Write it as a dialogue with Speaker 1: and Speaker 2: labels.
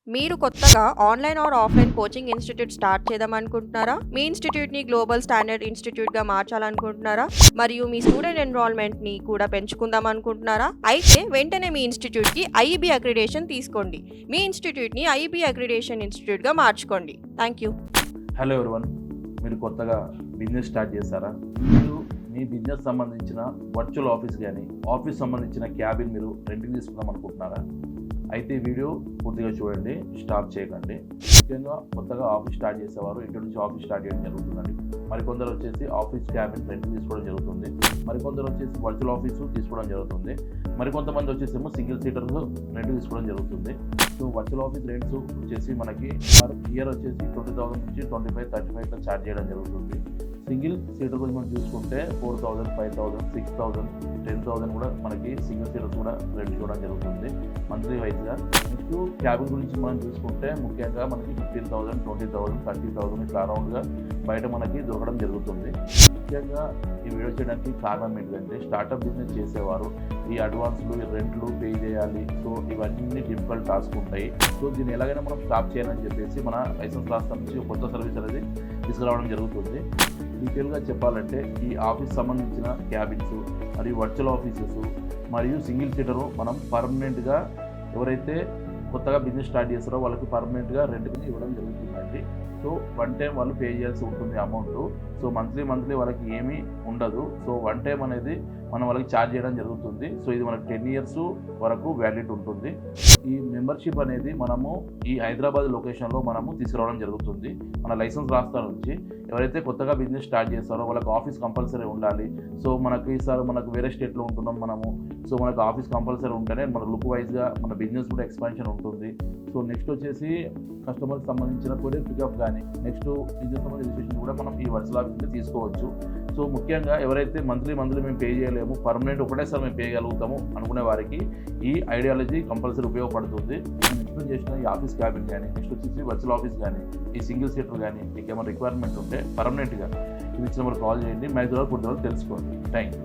Speaker 1: మీరు కొత్తగా online or offline coaching institute start చేద్దామనుకుంటున్నారా? మీ ఇన్‌స్టిట్యూట్‌ని గ్లోబల్ స్టాండర్డ్ ఇన్‌స్టిట్యూట్‌గా మార్చాలనుకుంటున్నారా? మరియు మీ స్టూడెంట్ ఎన్రోల్‌మెంట్‌ని కూడా పెంచుకుందామనుకుంటున్నారా? అయితే వెంటనే మీ ఇన్‌స్టిట్యూట్‌కి ఐఈబీ అక్రిడిటేషన్ తీసుకోండి. మీ ఇన్‌స్టిట్యూట్‌ని ఐఈబీ అక్రిడిటేషన్ ఇన్‌స్టిట్యూట్‌గా మార్చుకోండి. Thank you.
Speaker 2: హలో ఎవరివన్, మీరు కొత్తగా బిజినెస్ స్టార్ట్ చేశారా? మీరు మీ బిజినెస్ సంబంధించిన వర్చువల్ ఆఫీస్ కానీ ఆఫీస్ సంబంధించిన క్యాబిన్ మీరు రెంట్కి తీసుకుందాం అనుకుంటున్నారా? అయితే ఈ వీడియో పూర్తిగా చూడండి, స్టాప్ చేయకండి. ముఖ్యంగా కొత్తగా ఆఫీస్ స్టార్ట్ చేసేవారు ఇంటి నుంచి ఆఫీస్ స్టార్ట్ చేయడం జరుగుతుందండి. మరికొందరు వచ్చేసి ఆఫీస్ క్యాబిన్ రెంట్ తీసుకోవడం జరుగుతుంది. మరికొందరు వచ్చేసి వర్చువల్ ఆఫీసు తీసుకోవడం జరుగుతుంది. మరికొంతమంది వచ్చేసేమో సింగిల్ సీటర్స్ రెంట్ తీసుకోవడం జరుగుతుంది. సో వర్చువల్ ఆఫీస్ రెంట్స్ వచ్చేసి మనకి పర్ ఇయర్ వచ్చేసి 20,000 నుంచి 25, 35 ఇట్లా ఛార్జ్ చేయడం జరుగుతుంది. సింగిల్ సీటర్ గురించి మనం చూసుకుంటే 4,000, 5,000, 6,000, 10,000 కూడా మనకి సింగిల్ సీటర్స్ కూడా రెంట్ ఇవ్వడం జరుగుతుంది మంత్లీ వైజ్గా. నెక్స్ట్ క్యాబిన్ గురించి మనం చూసుకుంటే ముఖ్యంగా మనకి 15,000, 20,000, 30,000 ఇట్లా అరౌండ్గా బయట మనకి దొరకడం జరుగుతుంది. ముఖ్యంగా ఈ వీడియో చేయడానికి కారణం ఏంటంటే స్టార్టప్ బిజినెస్ చేసేవారు ఈ అడ్వాన్స్లు, ఈ రెంట్లు పే చేయాలి. సో ఇవన్నీ డిఫికల్ట్ టాస్క్ ఉంటాయి. సో దీన్ని ఎలాగైనా మనం స్టాప్ చేయాలని చెప్పేసి మన లైసెన్స్ రాష్ట్రం నుంచి కొత్త సర్వీస్ అనేది తీసుకురావడం జరుగుతుంది. డీటెయిల్గా చెప్పాలంటే ఈ ఆఫీస్ సంబంధించిన క్యాబిన్స్ మరియు వర్చువల్ ఆఫీసెస్ మరియు సింగిల్ సీటరు మనం పర్మనెంట్గా ఎవరైతే కొత్తగా బిజినెస్ స్టార్ట్ చేస్తారో వాళ్ళకి పర్మనెంట్గా రెంట్ని ఇవ్వడం జరుగుతుందండి. సో వన్ టైం వాళ్ళు పే చేయాల్సి ఉంటుంది అమౌంట్. సో మంత్లీ వాళ్ళకి ఏమీ ఉండదు. సో వన్ టైం అనేది మనం వాళ్ళకి ఛార్జ్ చేయడం జరుగుతుంది. సో ఇది మనకు 10 years వరకు వ్యాలిడ్ ఉంటుంది. ఈ మెంబర్షిప్ అనేది మనము ఈ హైదరాబాద్ లొకేషన్లో మనము తీసుకురావడం జరుగుతుంది. మన లైసెన్స్ రాష్ట్రాల నుంచి ఎవరైతే కొత్తగా బిజినెస్ స్టార్ట్ చేస్తారో వాళ్ళకి ఆఫీస్ కంపల్సరీ ఉండాలి. సో మనకి ఈసారి మనకు వేరే స్టేట్లో ఉంటున్నాం మనము. సో మనకు ఆఫీస్ కంపల్సరీ ఉంటేనే మన లుక్ వైజ్గా మన బిజినెస్ కూడా ఎక్స్పాన్షన్ ఉంటుంది. సో నెక్స్ట్ వచ్చేసి కస్టమర్కి సంబంధించిన కొరియర్ పికప్ కానీ నెక్స్ట్ బిజినెస్ సంబంధించిన రిజిస్ట్రేషన్ కూడా మనం ఈ వర్చువల్ ఆఫీస్లో తీసుకోవచ్చు. సో ముఖ్యంగా ఎవరైతే మంత్లీ మేము పే చేయలేము, పర్మనెంట్ ఒకటేసారి మేము పే చేయగలుగుతాము అనుకునే వారికి ఈ ఐడియాలజీ కంపల్సరీ ఉపయోగపడుతుంది. నేను ఎక్స్ప్లెయిన్ చేసిన ఈ ఆఫీస్ క్యాబిన్ కానీ నెక్స్ట్ వచ్చేసి వర్చువల్ ఆఫీస్ కానీ ఈ సింగిల్ సీటర్ కానీ మీకు ఏమైనా రిక్వైర్మెంట్ ఉంటే పర్మనెంట్గా ఇది ఇచ్చిన నెంబర్ కాల్ చేయండి. మైజూర్ పూర్తి తెలుసుకోండి. Thank you.